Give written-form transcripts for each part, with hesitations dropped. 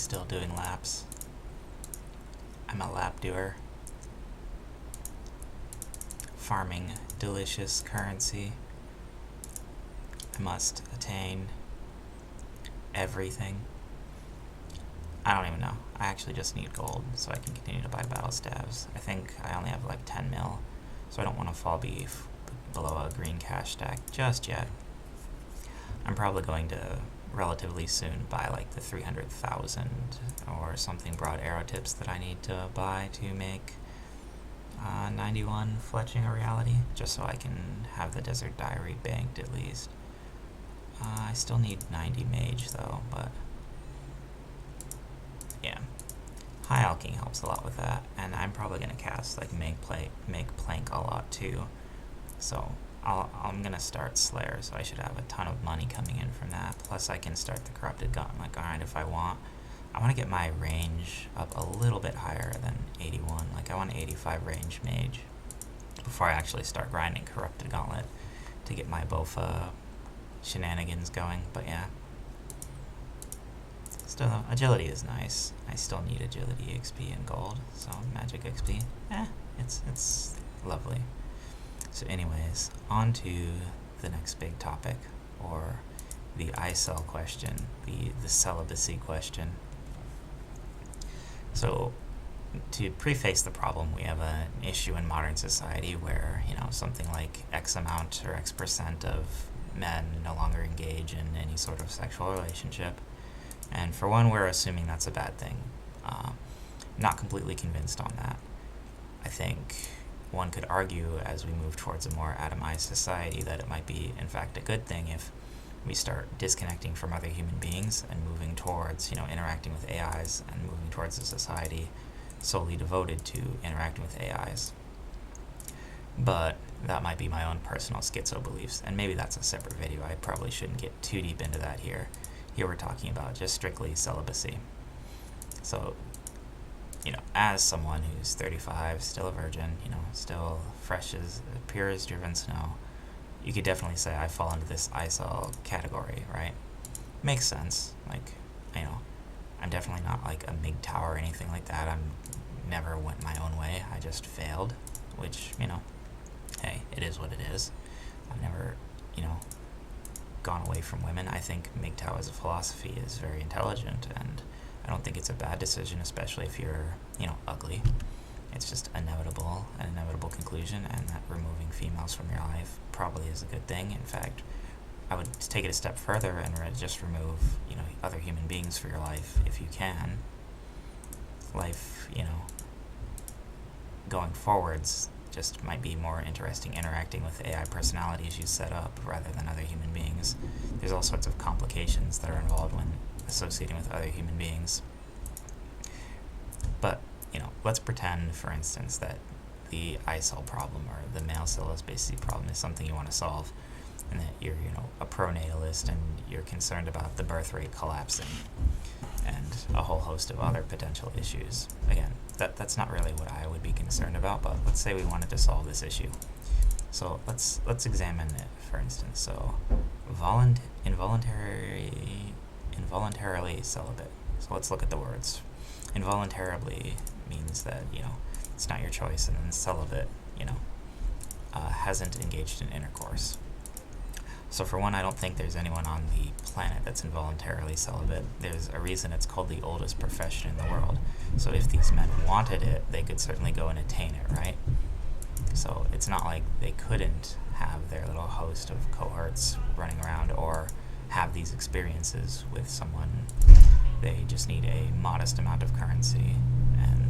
still doing laps. I'm a lap doer. Farming delicious currency. I must attain everything. I don't even know. I actually just need gold so I can continue to buy battle staves. I think I only have like 10 mil, so I don't want to fall below a green cash stack just yet. I'm probably going to relatively soon buy like the 300,000 or something broad arrow tips that I need to buy to make 91 fletching a reality, just so I can have the desert diary banked at least. I still need 90 mage though, but yeah. High alching helps a lot with that, and I'm probably going to cast like make plank a lot too. So I'm going to start Slayer, so I should have a ton of money coming in from that. Plus I can start the Corrupted Gauntlet grind if I want. I want to get my range up a little bit higher than 81. Like I want 85 range mage before I actually start grinding Corrupted Gauntlet to get my Bofa shenanigans going. But yeah. Still, agility is nice. I still need agility XP and gold, so magic XP, it's lovely. So anyways, on to the next big topic, or the ICEL question, the celibacy question. So to preface the problem, we have an issue in modern society where, something like X amount or X percent of men no longer engage in any sort of sexual relationship. And for one, we're assuming that's a bad thing. Not completely convinced on that. I think one could argue as we move towards a more atomized society that it might be, in fact, a good thing if we start disconnecting from other human beings and moving towards, interacting with AIs and moving towards a society solely devoted to interacting with AIs. But that might be my own personal schizo beliefs, and maybe that's a separate video. I probably shouldn't get too deep into that here. Here we're talking about just strictly celibacy. So, as someone who's 35, still a virgin, still fresh as pure as driven snow, you could definitely say I fall into this ISL category, right? Makes sense. Like, I'm definitely not like a MGTOW or anything like that. I'm never went my own way. I just failed, which, hey, it is what it is. I've never, gone away from women. I think MGTOW as a philosophy is very intelligent, and I don't think it's a bad decision, especially if you're, ugly. It's just an inevitable conclusion, and that removing females from your life probably is a good thing. In fact, I would take it a step further and just remove, other human beings for your life if you can. Life, going forwards just might be more interesting interacting with AI personalities you set up rather than other human beings. There's all sorts of complications that are involved when associating with other human beings. But, let's pretend, for instance, that the ICEL problem or the male celibacy problem is something you want to solve, and that you're, a pronatalist and you're concerned about the birth rate collapsing and a whole host of other potential issues. Again, that's not really what I would be concerned about, but let's say we wanted to solve this issue. So let's examine it, for instance. So involuntarily celibate. So let's look at the words. Involuntarily means that, it's not your choice, and then celibate, hasn't engaged in intercourse. So for one, I don't think there's anyone on the planet that's involuntarily celibate. There's a reason it's called the oldest profession in the world. So if these men wanted it, they could certainly go and attain it, right? So it's not like they couldn't have their little host of cohorts running around or have these experiences with someone. They just need a modest amount of currency, and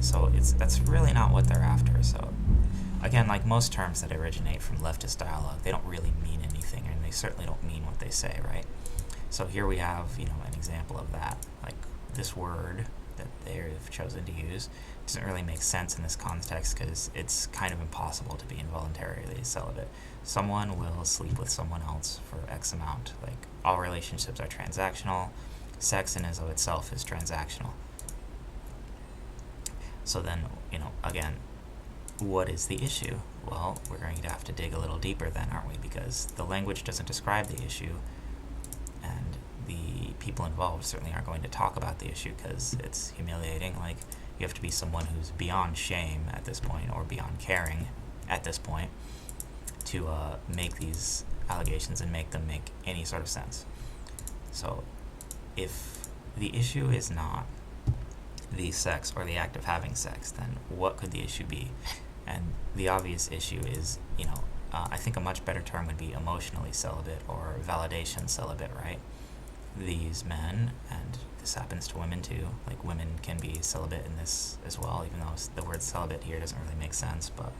so that's really not what they're after. So again, like most terms that originate from leftist dialogue, they don't really mean anything, and they certainly don't mean what they say, right? So here we have, an example of that. Like this word that they've chosen to use doesn't really make sense in this context because it's kind of impossible to be involuntarily celibate. Someone will sleep with someone else for X amount. Like all relationships are transactional. Sex in and of itself is transactional. So then, again, what is the issue? Well, we're going to have to dig a little deeper then, aren't we? Because the language doesn't describe the issue, and the people involved certainly aren't going to talk about the issue because it's humiliating. Like, you have to be someone who's beyond shame at this point, or beyond caring at this point, to make these allegations and make them make any sort of sense. So if the issue is not the sex or the act of having sex, then what could the issue be? And the obvious issue is, I think a much better term would be emotionally celibate or validation celibate, right? These men, and this happens to women too, like women can be celibate in this as well, even though the word celibate here doesn't really make sense, but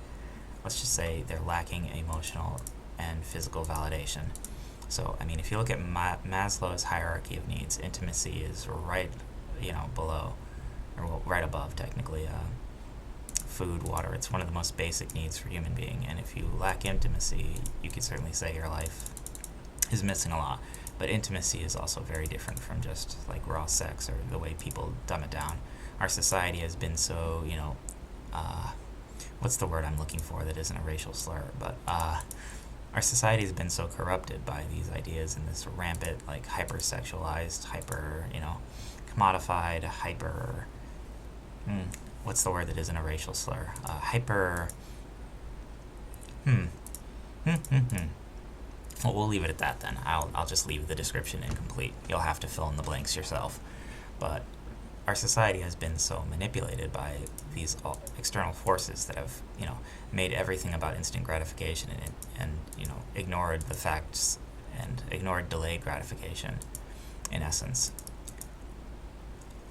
let's just say they're lacking emotional and physical validation. So, if you look at Maslow's hierarchy of needs, intimacy is right, below, or well, right above, technically, food, water. It's one of the most basic needs for a human being, and if you lack intimacy, you could certainly say your life is missing a lot. But intimacy is also very different from just like raw sex or the way people dumb it down. Our society has been so, what's the word I'm looking for that isn't a racial slur, but our society has been so corrupted by these ideas and this rampant, like, hypersexualized, hyper, commodified, hyper, what's the word that isn't a racial slur? Well, we'll leave it at that then. I'll just leave the description incomplete. You'll have to fill in the blanks yourself. But our society has been so manipulated by these external forces that have, made everything about instant gratification and ignored the facts and ignored delayed gratification, in essence.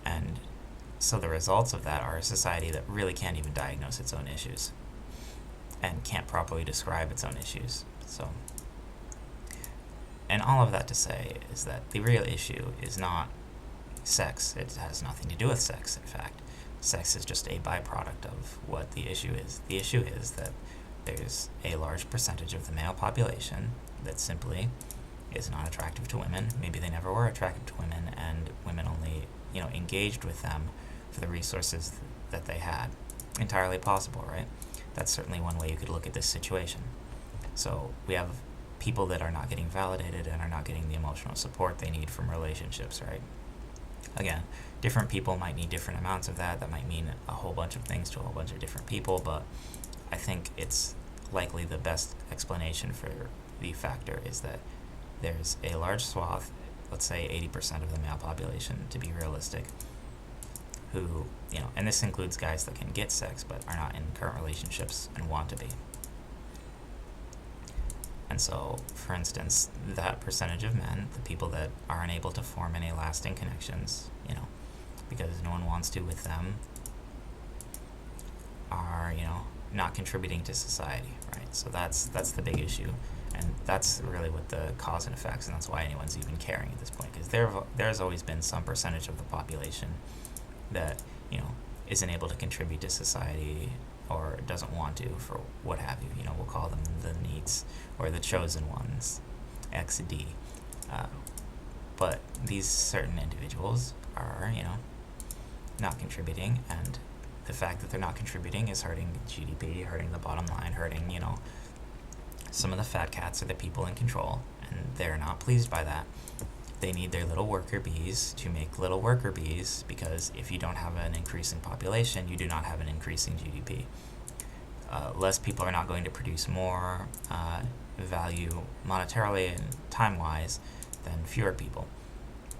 And so the results of that are a society that really can't even diagnose its own issues and can't properly describe its own issues. And all of that to say is that the real issue is not sex. It has nothing to do with sex, in fact. Sex is just a byproduct of what the issue is. The issue is that there's a large percentage of the male population that simply is not attractive to women. Maybe they never were attractive to women, and women only, engaged with them for the resources that they had. Entirely possible, right? That's certainly one way you could look at this situation. So we have people that are not getting validated and are not getting the emotional support they need from relationships, right? Again, different people might need different amounts of that. That might mean a whole bunch of things to a whole bunch of different people, but I think it's likely the best explanation for the factor is that there's a large swath, let's say 80% of the male population, to be realistic, who, and this includes guys that can get sex but are not in current relationships and want to be. And so, for instance, that percentage of men, the people that are unable to form any lasting connections, because no one wants to with them, are, not contributing to society, right? So that's the big issue, and that's really what the cause and effects, and that's why anyone's even caring at this point, because there's always been some percentage of the population that, isn't able to contribute to society or doesn't want to, for what have you. We'll call them the NEETs or the chosen ones, XD. But these certain individuals are, not contributing, and the fact that they're not contributing is hurting GDP, hurting the bottom line, hurting, some of the fat cats are the people in control, and they're not pleased by that. They need their little worker bees to make little worker bees, because if you don't have an increasing population, you do not have an increasing GDP. Less people are not going to produce more value monetarily and time-wise than fewer people.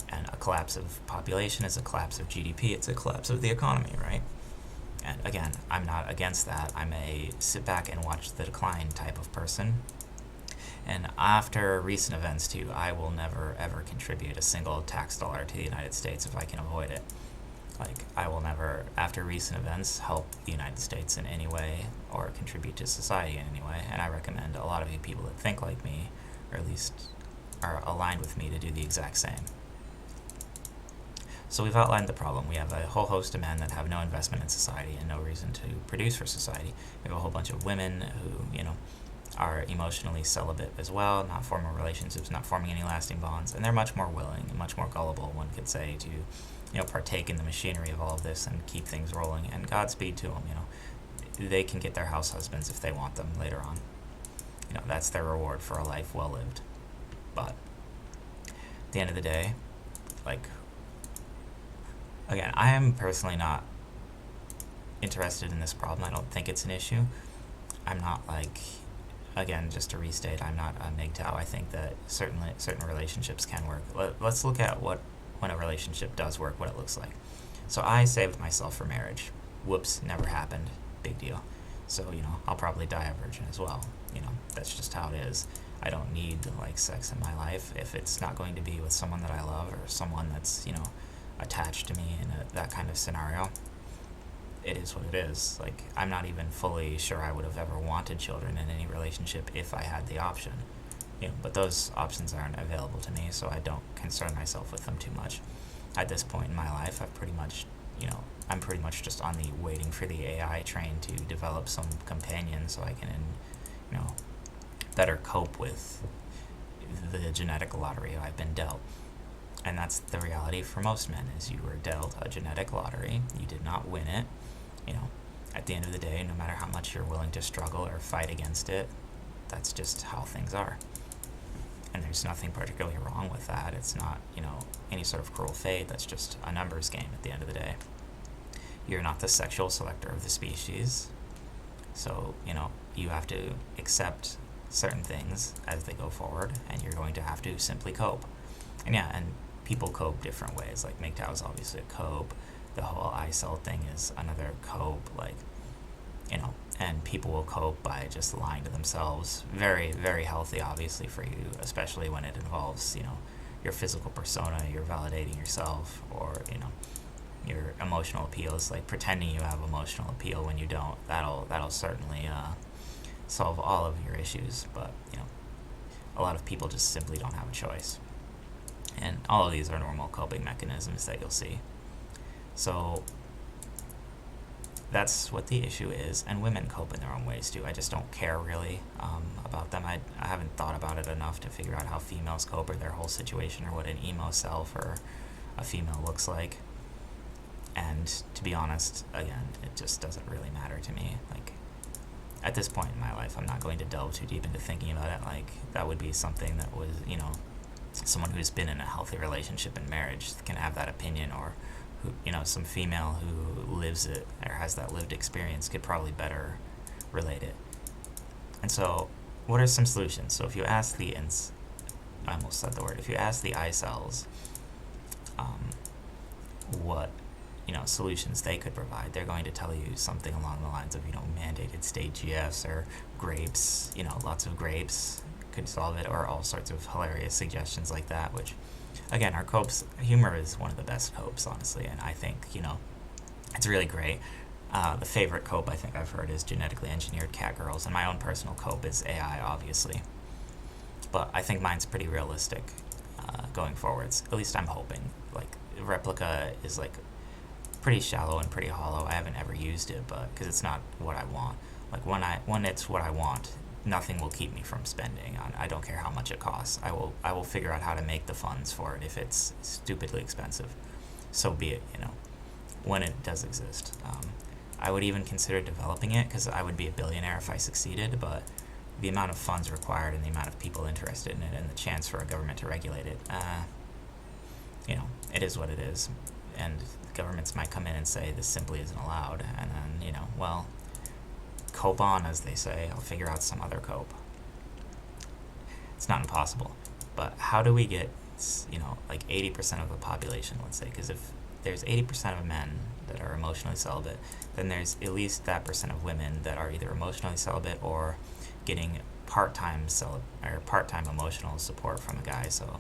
And a collapse of population is a collapse of GDP. It's a collapse of the economy, right? And again, I'm not against that. I'm a sit back and watch the decline type of person. And after recent events, too, I will never, ever contribute a single tax dollar to the United States if I can avoid it. Like, I will never, after recent events, help the United States in any way or contribute to society in any way. And I recommend a lot of you people that think like me, or at least are aligned with me, to do the exact same. So we've outlined the problem. We have a whole host of men that have no investment in society and no reason to produce for society. We have a whole bunch of women who, are emotionally celibate as well, not forming relationships, not forming any lasting bonds, and they're much more willing and much more gullible, one could say, to partake in the machinery of all of this and keep things rolling. And Godspeed to them. They can get their house husbands if they want them later on. That's their reward for a life well lived. But at the end of the day, like, again, I am personally not interested in this problem. I don't think it's an issue. I'm not like, again, just to restate, I'm not a MGTOW. I think that certainly certain relationships can work. Let's look at what, when a relationship does work, what it looks like. So I saved myself for marriage. Whoops, never happened. Big deal. So, I'll probably die a virgin as well. That's just how it is. I don't need like sex in my life if it's not going to be with someone that I love or someone that's, attached to me in that kind of scenario. It is what it is. Like, I'm not even fully sure I would have ever wanted children in any relationship if I had the option. But those options aren't available to me, so I don't concern myself with them too much. At this point in my life, I've pretty much, I'm pretty much just on the waiting for the AI train to develop some companion so I can, better cope with the genetic lottery I've been dealt. And that's the reality for most men, is you were dealt a genetic lottery. You did not win it. At the end of the day, no matter how much you're willing to struggle or fight against it, that's just how things are. And there's nothing particularly wrong with that. It's not, any sort of cruel fate. That's just a numbers game at the end of the day. You're not the sexual selector of the species. So, you have to accept certain things as they go forward, and you're going to have to simply cope. And yeah, and people cope different ways. Like, MGTOW is obviously a cope. The whole ICEL thing is another cope. Like, and people will cope by just lying to themselves. Very, very healthy, obviously, for you, especially when it involves, your physical persona, you're validating yourself, or, your emotional appeals, like pretending you have emotional appeal when you don't. That'll certainly solve all of your issues, but, a lot of people just simply don't have a choice. And all of these are normal coping mechanisms that you'll see. So that's what the issue is, and women cope in their own ways too. I just don't care really about them. I haven't thought about it enough to figure out how females cope or their whole situation or what an emo self or a female looks like. And to be honest, again, it just doesn't really matter to me. Like, at this point in my life, I'm not going to delve too deep into thinking about it. Like, that would be something that was, someone who's been in a healthy relationship and marriage can have that opinion, or who, some female who lives it or has that lived experience could probably better relate it. And so, what are some solutions? So if you ask the I almost said the word. If you ask the ICELs, what solutions they could provide, they're going to tell you something along the lines of mandated state GFs or grapes. Lots of grapes could solve it, or all sorts of hilarious suggestions like that, which, again, our copes, humor is one of the best copes, honestly, and I think, it's really great. The favorite cope I think I've heard is genetically engineered catgirls, and my own personal cope is AI, obviously. But I think mine's pretty realistic going forwards. At least I'm hoping. Like, Replica is, like, pretty shallow and pretty hollow. I haven't ever used it, but because it's not what I want. Like, when it's what I want, nothing will keep me from spending. I don't care how much it costs. I will figure out how to make the funds for it. If it's stupidly expensive, so be it. When it does exist, I would even consider developing it, because I would be a billionaire if I succeeded. But the amount of funds required and the amount of people interested in it and the chance for a government to regulate it, it is what it is. And governments might come in and say this simply isn't allowed, and then well, cope on, as they say. I'll figure out some other cope. It's not impossible, but how do we get like 80% of the population, let's say? Because if there's 80% of men that are emotionally celibate, then there's at least that percent of women that are either emotionally celibate or getting part-time emotional support from a guy. So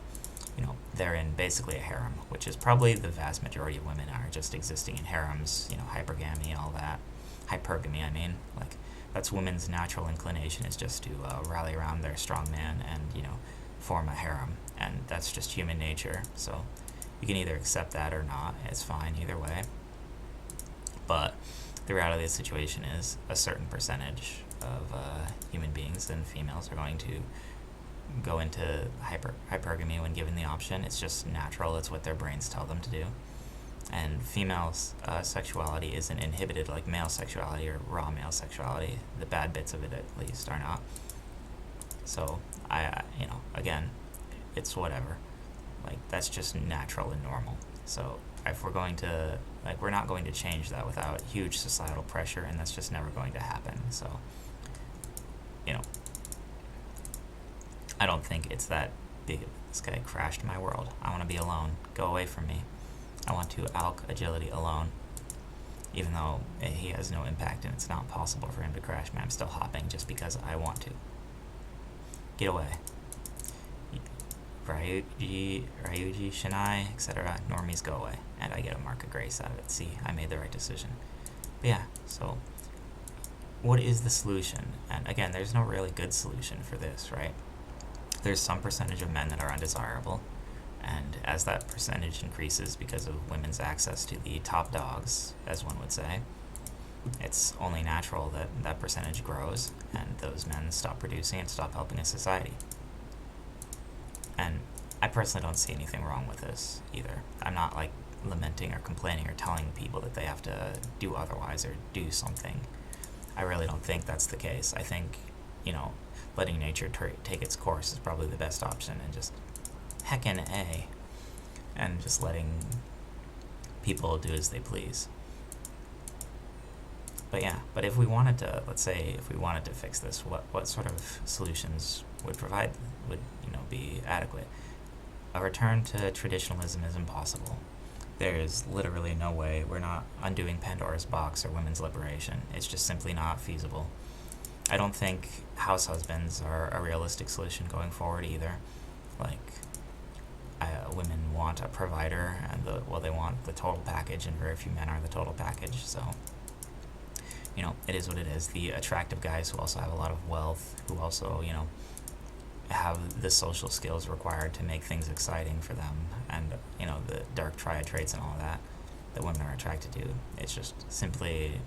they're in basically a harem, which is probably the vast majority of women are just existing in harems, hypergamy, all that. Hypergamy, I mean. Like, that's women's natural inclination, is just to rally around their strong man and, form a harem. And that's just human nature. So you can either accept that or not. It's fine either way. But the reality of the situation is a certain percentage of human beings and females are going to go into hypergamy when given the option. It's just natural. It's what their brains tell them to do. And females' sexuality isn't inhibited like male sexuality or raw male sexuality. The bad bits of it, at least, are not. So, again, it's whatever. Like, that's just natural and normal. So if we're going to, like, we're not going to change that without huge societal pressure, and that's just never going to happen. So, you know, I don't think it's that big. This guy crashed my world. I want to be alone. Go away from me. I want to alk agility alone. Even though he has no impact and it's not possible for him to crash me, I'm still hopping just because I want to. Get away. Ryuji, Shinai, etc. Normies, go away. And I get a mark of grace out of it. See, I made the right decision. But yeah, so what is the solution? And again, there's no really good solution for this, right? There's some percentage of men that are undesirable, and as that percentage increases because of women's access to the top dogs, as one would say, it's only natural that that percentage grows and those men stop producing and stop helping a society. And I personally don't see anything wrong with this either. I'm not like lamenting or complaining or telling people that they have to do otherwise or do something. I really don't think that's the case. I think, letting nature take its course is probably the best option, and just heckin' A, and just letting people do as they please. But yeah, but if we wanted to, let's say, if we wanted to fix this, what sort of solutions would be adequate? A return to traditionalism is impossible. There is literally no way. We're not undoing Pandora's box or women's liberation. It's just simply not feasible. I don't think house husbands are a realistic solution going forward either. Like, women want a provider, and they want the total package, and very few men are the total package. So, it is what it is. The attractive guys who also have a lot of wealth, who also, have the social skills required to make things exciting for them, and, the dark triad traits and all of that women are attracted to. It's just simply,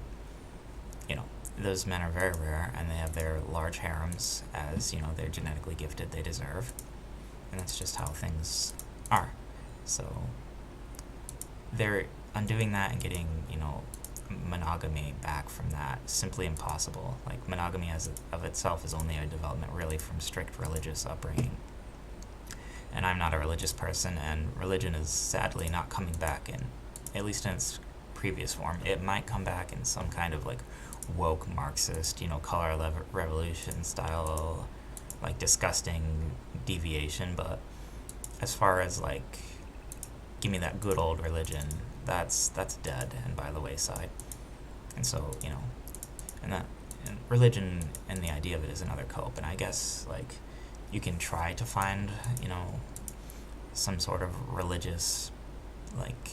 those men are very rare, and they have their large harems, as, they're genetically gifted, they deserve. And that's just how things are. So they're undoing that and getting, monogamy back from that, simply impossible. Like, monogamy of itself is only a development really from strict religious upbringing. And I'm not a religious person, and religion is sadly not coming back at least in its previous form. It might come back in some kind of like woke Marxist, color revolution style, like disgusting deviation. But as far as like, give me that good old religion, that's dead and by the wayside. And so, and religion and the idea of it is another cope. And I guess like you can try to find, some sort of religious, like,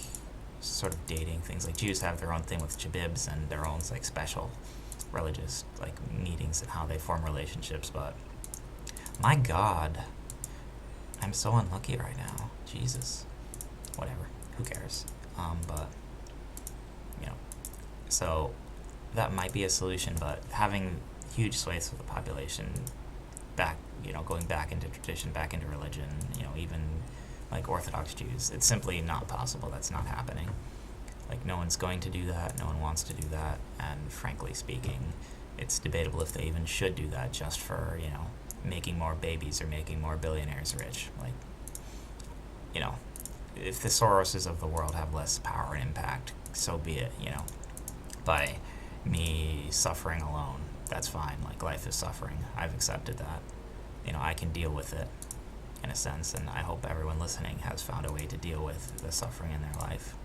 sort of dating things. Like, Jews have their own thing with chabibs and their own like special religious like meetings and how they form relationships. But my God, I'm so unlucky right now. Jesus, whatever, who cares? But so that might be a solution. But having huge swathes of the population back, going back into tradition, back into religion, even like Orthodox Jews, it's simply not possible. That's not happening. Like, no one's going to do that. No one wants to do that. And frankly speaking, it's debatable if they even should do that just for, making more babies or making more billionaires rich. Like, if the Soroses of the world have less power and impact, so be it, By me suffering alone, that's fine. Like, life is suffering. I've accepted that. I can deal with it in a sense, and I hope everyone listening has found a way to deal with the suffering in their life.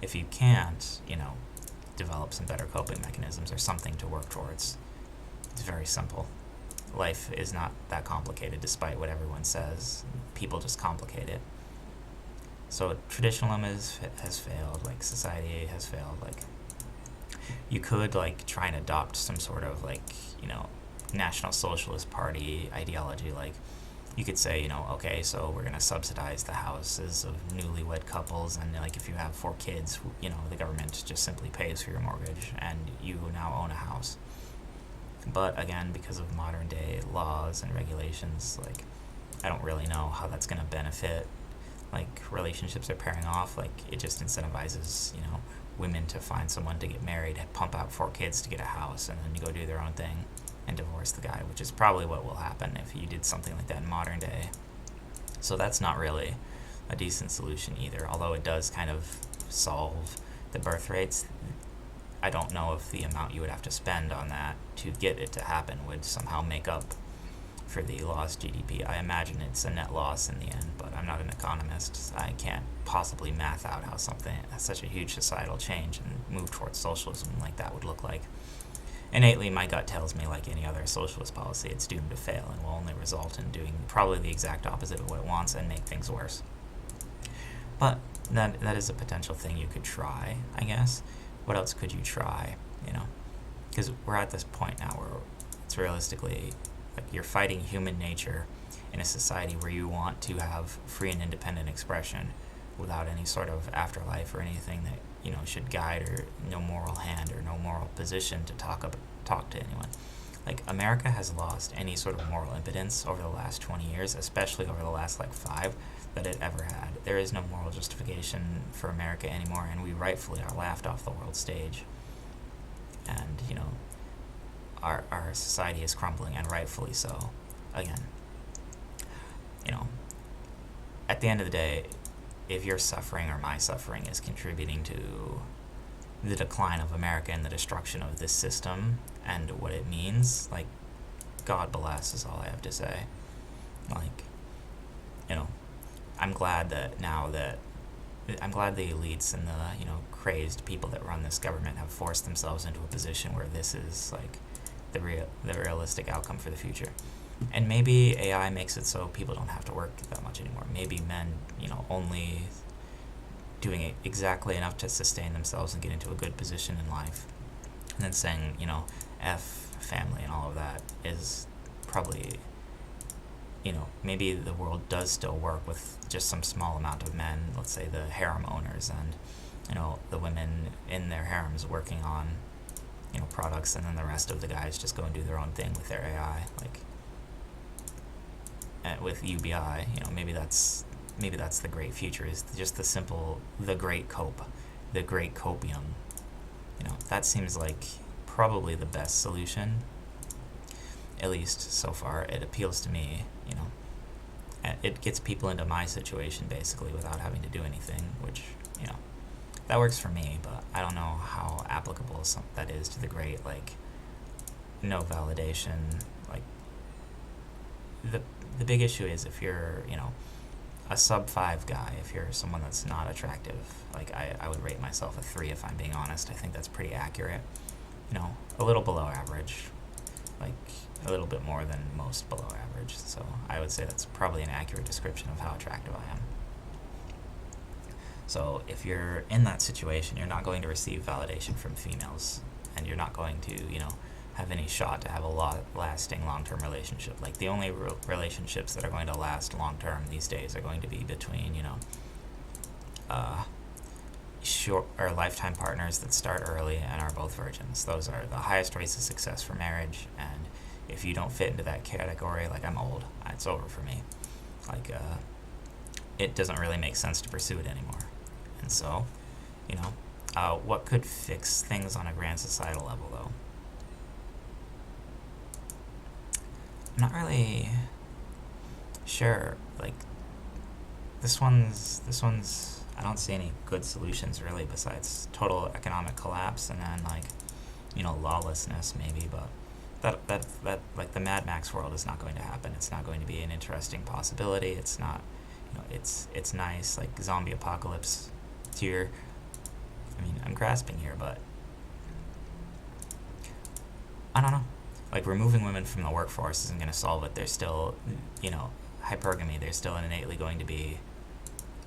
If you can't, develop some better coping mechanisms or something to work towards. It's very simple. Life is not that complicated, despite what everyone says. People just complicate it. So traditionalism has failed, like society has failed. Like, you could like try and adopt some sort of like, National Socialist Party ideology. Like, you could say, okay, so we're going to subsidize the houses of newlywed couples, and like if you have 4 kids, the government just simply pays for your mortgage and you now own a house. But again, because of modern day laws and regulations, like, I don't really know how that's going to benefit like relationships are pairing off. Like, it just incentivizes, women to find someone to get married, pump out 4 kids to get a house, and then you go do their own thing and divorce the guy, which is probably what will happen if you did something like that in modern day. So that's not really a decent solution either. Although it does kind of solve the birth rates, I don't know if the amount you would have to spend on that to get it to happen would somehow make up for the lost GDP. I imagine it's a net loss in the end, but I'm not an economist. I can't possibly math out how something, such a huge societal change and move towards socialism like that would look like. Innately, my gut tells me, like any other socialist policy, it's doomed to fail and will only result in doing probably the exact opposite of what it wants and make things worse. But that is a potential thing you could try, I guess. What else could you try, Because we're at this point now where it's realistically, like, you're fighting human nature in a society where you want to have free and independent expression without any sort of afterlife or anything that, should guide, or no moral hand or no moral position to talk to anyone. Like, America has lost any sort of moral impotence over the last 20 years, especially over the last, 5, that it ever had. There is no moral justification for America anymore, and we rightfully are laughed off the world stage. And, our society is crumbling, and rightfully so. Again, at the end of the day, if your suffering or my suffering is contributing to the decline of America and the destruction of this system and what it means, God bless is all I have to say. I'm glad that now that I'm glad the elites and the crazed people that run this government have forced themselves into a position where this is the realistic outcome for the future. And maybe AI makes it so people don't have to work that much anymore. Maybe men, only doing exactly enough to sustain themselves and get into a good position in life, and then saying, F family and all of that is probably, maybe the world does still work with just some small amount of men, let's say the harem owners and, the women in their harems working on, products, and then the rest of the guys just go and do their own thing with their AI, with UBI, maybe that's the great future, is just the great copium. That seems like probably the best solution, at least so far. It appeals to me, it gets people into my situation basically without having to do anything, which, that works for me, but I don't know how applicable that is to the great, no validation, the big issue is if you're, a sub-5 guy, if you're someone that's not attractive, I would rate myself a 3 if I'm being honest. I think that's pretty accurate. A little below average, a little bit more than most below average. So I would say that's probably an accurate description of how attractive I am. So if you're in that situation, you're not going to receive validation from females, and you're not going to, have any shot to have a lasting long-term relationship. The only relationships that are going to last long-term these days are going to be between, short or lifetime partners that start early and are both virgins. Those are the highest rates of success for marriage, and if you don't fit into that category, I'm old, it's over for me. It doesn't really make sense to pursue it anymore. And so, what could fix things on a grand societal level, though? I'm not really sure. This one's I don't see any good solutions really, besides total economic collapse and then lawlessness maybe. But that the Mad Max world is not going to happen. It's not going to be an interesting possibility. It's not, it's nice, zombie apocalypse tier. I'm grasping here, but I don't know. Removing women from the workforce isn't going to solve it. There's still, hypergamy. There's still innately going to be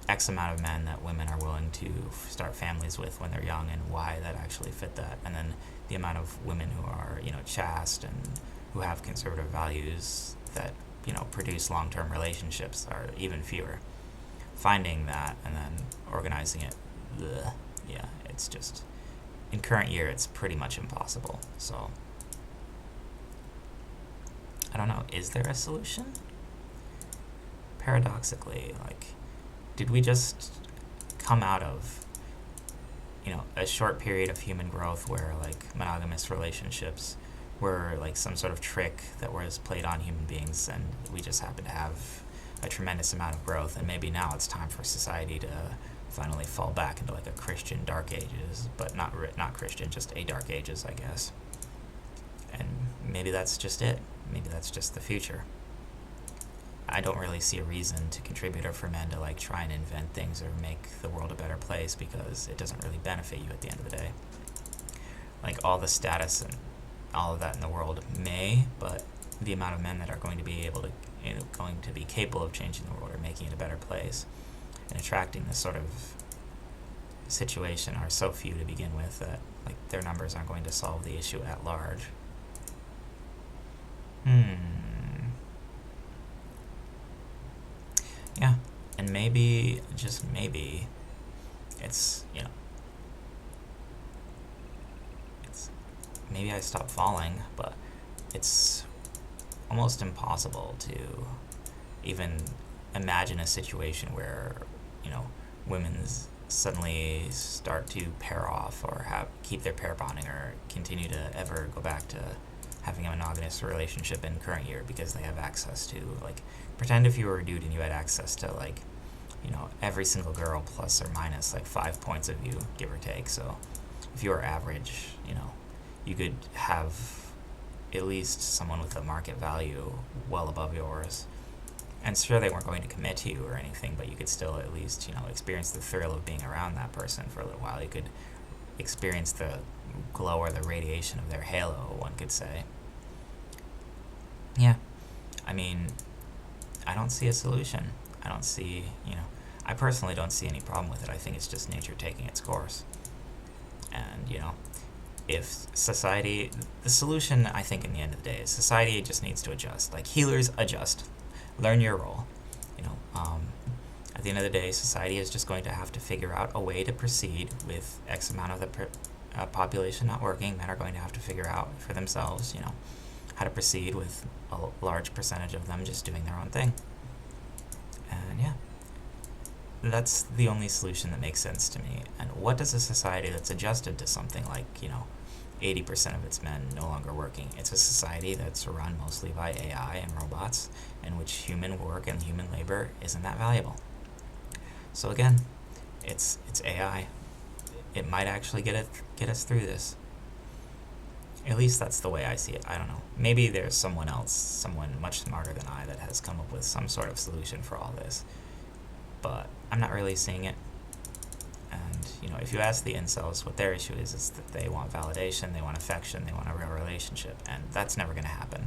X amount of men that women are willing to start families with when they're young, and why that actually fit that. And then the amount of women who are, chaste and who have conservative values that, produce long-term relationships are even fewer. Finding that and then organizing it, it's just, in current year, it's pretty much impossible. So I don't know, is there a solution? Paradoxically, did we just come out of, a short period of human growth where, monogamous relationships were, some sort of trick that was played on human beings, and we just happen to have a tremendous amount of growth, and maybe now it's time for society to finally fall back into like a Christian Dark Ages, but not Christian, just a Dark Ages, I guess. And maybe that's just it. Maybe that's just the future. I don't really see a reason to contribute or for men to like try and invent things or make the world a better place, because it doesn't really benefit you at the end of the day. Like, all the status and all of that in the world may, but the amount of men that are going to be able to, going to be capable of changing the world or making it a better place and attracting this sort of situation are so few to begin with that like their numbers aren't going to solve the issue at large. Yeah, and maybe, just maybe, it's, maybe I stop falling, but it's almost impossible to even imagine a situation where, women suddenly start to pair off or keep their pair bonding or continue to ever go back to having a monogamous relationship in current year because they have access to, like, pretend if you were a dude and you had access to, like, every single girl plus or minus, like, 5 points of view, give or take. So if you were average, you could have at least someone with a market value well above yours. And sure, they weren't going to commit to you or anything, but you could still at least, experience the thrill of being around that person for a little while. You could experience the glow or the radiation of their halo, one could say. Yeah. I mean, I don't see a solution. I don't see, I personally don't see any problem with it. I think it's just nature taking its course. And, if society, the solution, I think, in the end of the day, is society just needs to adjust. Like, healers, adjust. Learn your role. At the end of the day, society is just going to have to figure out a way to proceed with X amount of the population not working. Men are going to have to figure out for themselves, how to proceed with a large percentage of them just doing their own thing. And yeah, that's the only solution that makes sense to me. And what does a society that's adjusted to something like, 80% of its men no longer working? It's a society that's run mostly by AI and robots, in which human work and human labor isn't that valuable. So again, it's AI. It might actually get us through this. At least that's the way I see it. I don't know. Maybe there's someone else, someone much smarter than I, that has come up with some sort of solution for all this. But I'm not really seeing it. And, if you ask the incels what their issue is that they want validation, they want affection, they want a real relationship, and that's never going to happen.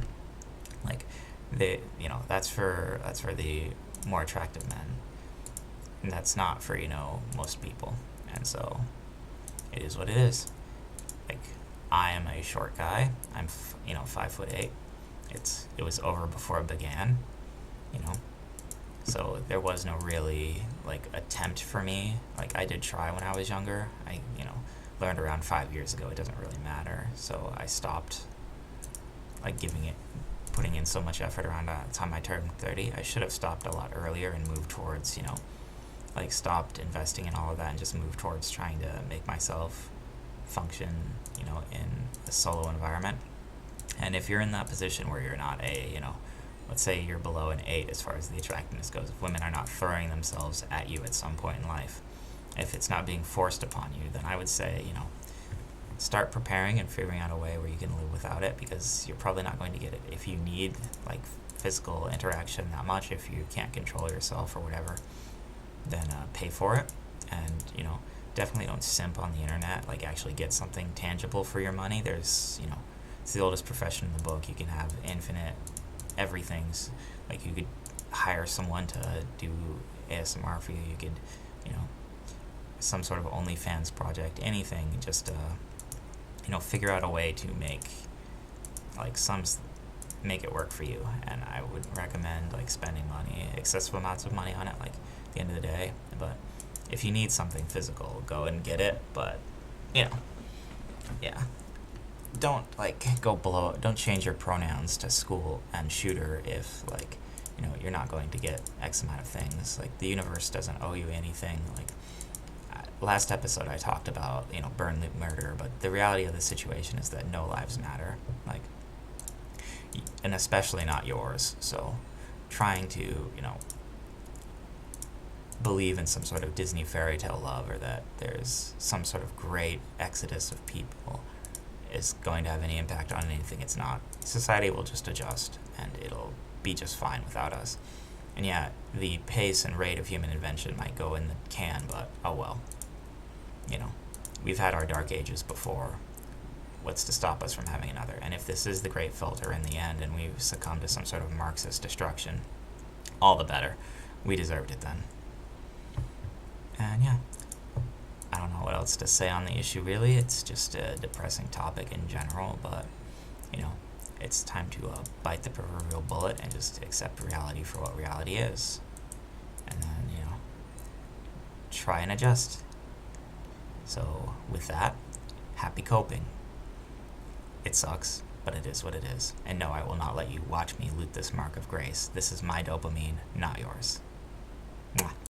Like, that's for the more attractive men, and that's not for, most people. And so it is what it is. Like, I am a short guy. I'm 5'8". It was over before it began, So there was no really, like, attempt for me. Like, I did try when I was younger. I, learned around 5 years ago it doesn't really matter. So I stopped, like, putting in so much effort around the time I turned 30. I should have stopped a lot earlier and moved towards, like, stopped investing in all of that and just moved towards trying to make myself function, in a solo environment. And if you're in that position where you're not let's say you're below an 8 as far as the attractiveness goes, if women are not throwing themselves at you at some point in life, if it's not being forced upon you, then I would say, start preparing and figuring out a way where you can live without it, because you're probably not going to get it. If you need, like, physical interaction that much, if you can't control yourself or whatever, then pay for it. And, definitely don't simp on the internet. Like, actually get something tangible for your money. There's, it's the oldest profession in the book. You can have infinite everything's, like, you could hire someone to do ASMR for you. You could, some sort of OnlyFans project, anything. Just, figure out a way to make, like, make it work for you. And I would recommend, like, spending money, excessive amounts of money on it, like, at the end of the day. But if you need something physical, go and get it. But, yeah. Don't, like, don't change your pronouns to school and shooter if, like, you're not going to get X amount of things. Like, the universe doesn't owe you anything. Like, last episode I talked about, burn loot murder, but the reality of the situation is that no lives matter. Like, and especially not yours. So trying to, believe in some sort of Disney fairy tale love, or that there's some sort of great exodus of people, is going to have any impact on anything. It's not. Society will just adjust, and it'll be just fine without us. And yeah, the pace and rate of human invention might go in the can, but oh well. You know, we've had our dark ages before. What's to stop us from having another? And if this is the great filter in the end and we succumb to some sort of Marxist destruction, all the better. We deserved it then. And yeah, I don't know what else to say on the issue really. It's just a depressing topic in general, but you know, it's time to bite the proverbial bullet and just accept reality for what reality is. And then, you know, try and adjust. So with that, happy coping. It sucks, but it is what it is. And no, I will not let you watch me loot this mark of grace. This is my dopamine, not yours. Mwah.